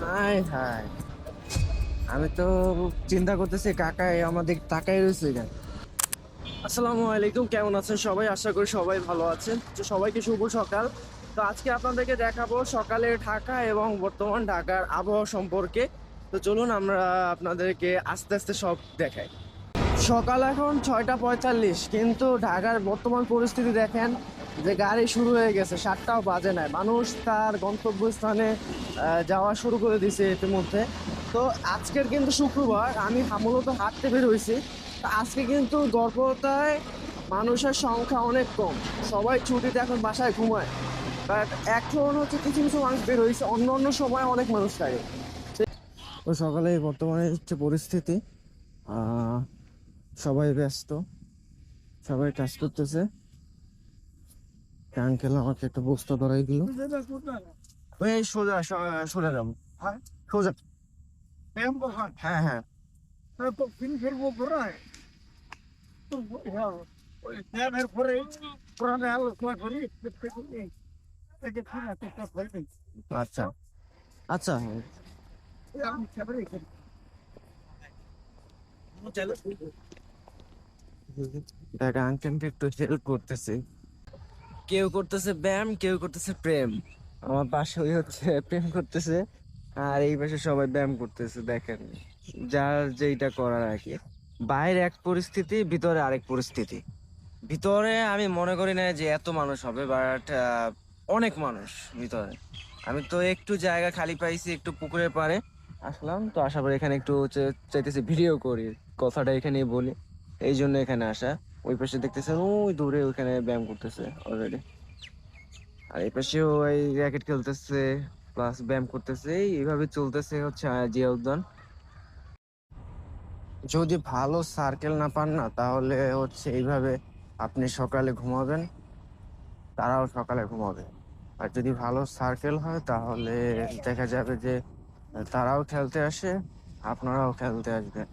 High high, আমি তো চিন্তা করতেছি কাকাই আমাদের তাকাই রয়েছে কেন। আসসালামু আলাইকুম, কেমন আছেন সবাই? আশা করি সবাই ভালো আছেন। তো সবাইকে শুভ সকাল। তো আজকে আপনাদেরকে দেখাবো সকালের ঢাকা এবং বর্তমান ঢাকার আবহাওয়া সম্পর্কে। তো চলুন আমরা আপনাদেরকে আস্তে আস্তে সব দেখাই। সকাল এখন 6টা 45, কিন্তু ঢাকার বর্তমান পরিস্থিতি দেখেন যে গাড়ি শুরু হয়ে গেছে, 7টাও বাজে নাই, মানুষ তার গন্তব্যস্থানে যাওয়া শুরু করে দিয়েছে ইতিমধ্যে। তো আজকের কিন্তু শুক্রবার, আমি মূলত হাঁটতে বের হয়েছি। তো আজকে কিন্তু গড়পড়তায় মানুষের সংখ্যা অনেক কম, সবাই ছুটিতে এখন বাসায় ঘুমায়। বাট এখন হচ্ছে কিছু কিছু মানুষ বের হয়েছে, অন্য অন্য সময় অনেক মানুষ থাকে। তো সকালে বর্তমানে হচ্ছে পরিস্থিতি, সবাই ব্যস্ত, সবাই কাজ করতেছে। আঙ্কেল আমাকে একটা বস্তা ধরাই দিল। ওই সোজা সোজা যাবো, সোজা। হ্যাঁ হ্যাঁ, আচ্ছা আচ্ছা। দেখ আঙ্কেলকে একটু হেল্প করতেছে, কেউ করতেছে ব্যায়াম, কেউ করতেছে প্রেম। আমার পাশে ওই হচ্ছে প্রেম করতেছে, আর এই পাশে সবাই ব্যায়াম করতেছে। দেখেন, যার যেইটা করার আর কি। বাইরে এক পরিস্থিতি, ভিতরে আরেক পরিস্থিতি। ভিতরে আমি মনে করি না যে এত মানুষ হবে, বাট অনেক মানুষ ভিতরে। আমি তো একটু জায়গা খালি পাইছি, একটু পুকুরের পাড়ে আসলাম। তো আসার পর এখানে একটু চাইতেছি ভিডিও করি, কথাটা এখানেই বলি, এই জন্য এখানে আসা। ওই পাশে দেখতেছেন ওই দূরে ওইখানে ব্যায়াম করতেছে অলরেডি, আর এই পাশেও ওই র্যাকেট খেলতেছে প্লাস ব্যায়াম করতেছে। এইভাবে চলতেছে হচ্ছে জিয়া উদ্যান। যদি ভালো সার্কেল না পান না, তাহলে হচ্ছে এইভাবে আপনি সকালে ঘুমাবেন, তারাও সকালে ঘুমাবে। আর যদি ভালো সার্কেল হয় তাহলে দেখা যাবে যে তারাও খেলতে আসে, আপনারাও খেলতে আসবেন।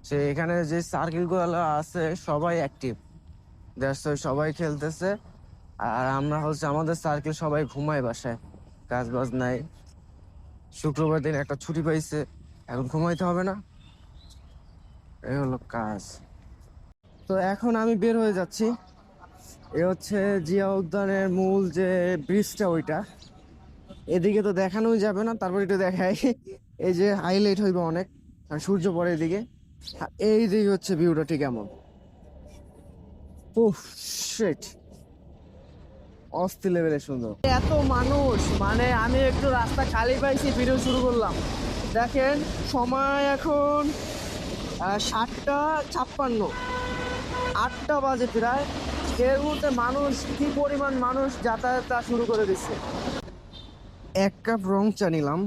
সে এখানে যে সার্কেল গুলো আছে সবাই অ্যাক্টিভ, দ্যাটস ওয়াই সবাই খেলতেছে। আর আমরা হচ্ছে আমাদের সার্কেল সবাই ঘুমায় বাসায়, কাজ বাজ নাই। শুক্রবার দিন একটা ছুটি পাইছে, এখন ঘুমাইতে হবে না, এই হলো কাজ। তো এখন আমি বের হয়ে যাচ্ছি। এ হচ্ছে জিয়া উদ্যানের মূল যে ব্রিজটা, ওইটা এদিকে তো দেখানোই যাবে না, তারপর একটু দেখাই। এই যে হাইলাইট হইবে অনেক, আর সূর্য পরে এদিকে। এই দিকে হচ্ছে ভিউটা ঠিক এমন। উফ, শিট, অস্থির লেভেলের সুন্দর। এত মানুষ, মানে আমি একটু রাস্তা খালি পাইছি, ভিডিও শুরু করলাম। দেখেন সময় এখন 7টা 56, 8টা বাজে প্রায়। এর মধ্যে মানুষ, কি পরিমাণ মানুষ যাতায়াত শুরু করে দিচ্ছে। 1 কাপ রং চা নিলাম,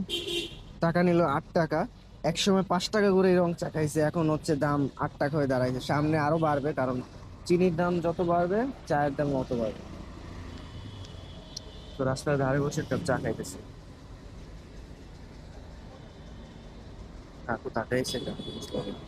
টাকা নিল 8 টাকা। একসময় 5 টাকা করে রং চা খাইছে, এখন হচ্ছে দাম 8 টাকা হয়ে দাঁড়াইছে। সামনে আরো বাড়বে, কারণ চিনির দাম যত বাড়বে চায়ের দাম তত বাড়বে। তো রাস্তার ধারে বসে একটা চা খাইতেছে, কাকু তাকাইছে কেন বুঝতে পারি না।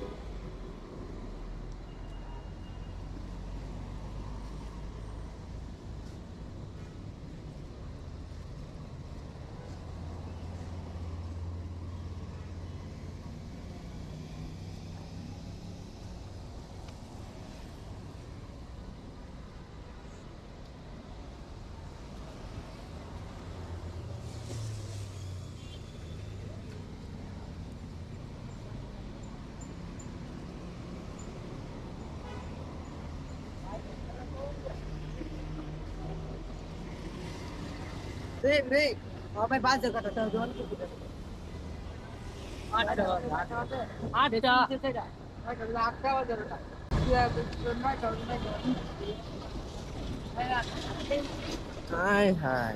হাই হাই,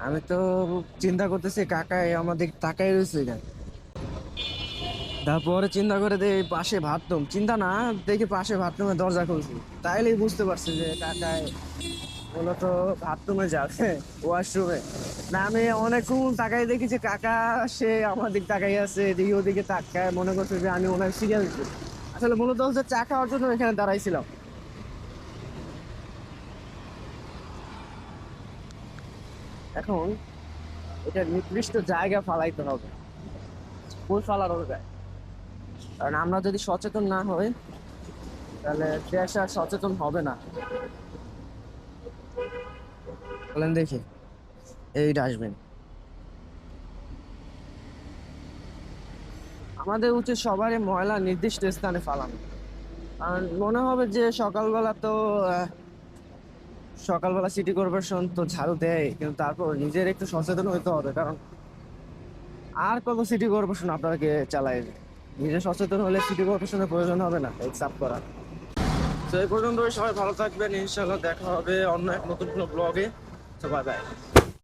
আমি তো চিন্তা করতেছি কাকাই আমাদের তাকাই রয়েছে কেন। তারপরে চিন্তা করে দেখি পাশে বাথরুম, চিন্তা না দেখি পাশে বাথরুমের দরজা খুলছি, তাইলেই বুঝতে পারছি যে কাকাই মূলত বাথরুমে যাবে, ওয়াশরুমে। না আমি অনেকক্ষণ তাকাই দেখি যে কাকা সে আমার দিক তাকাই আছে, এদিকে ওদিকে তাকায়, মনে করছে যে আমি ওনার সিরিয়াল দিচ্ছি। আসলে মূলত হচ্ছে চা খাওয়ার জন্য এখানে দাঁড়াইছিলাম। এখন এটা নির্দিষ্ট জায়গা ফালাইতে হবে, ফুল ফালানো যায়। কারণ আমরা যদি সচেতন না হই তাহলে দেশ আর সচেতন হবে না। বলেন দেখি, এই ডাস্টবিন আমাদের উচিত সবারই ময়লা নির্দিষ্ট স্থানে ফালানো। কারণ মনে হবে যে সকালবেলা তো সকালবেলা সিটি কর্পোরেশন তো ঝাড়ু দেয়, কিন্তু তারপর নিজের একটু সচেতন হতে হবে। কারণ আর কত সিটি কর্পোরেশন আপনাকে চালায়, নিজে সচেতন হলে সিটি কর্পোরেশনের প্রয়োজন হবে না এই সাফ করা। তো এই পর্যন্ত সবাই ভালো থাকবেন, ইনশাল্লাহ দেখা হবে অন্য এক নতুন কোনো ব্লগে। তো বাই বাই।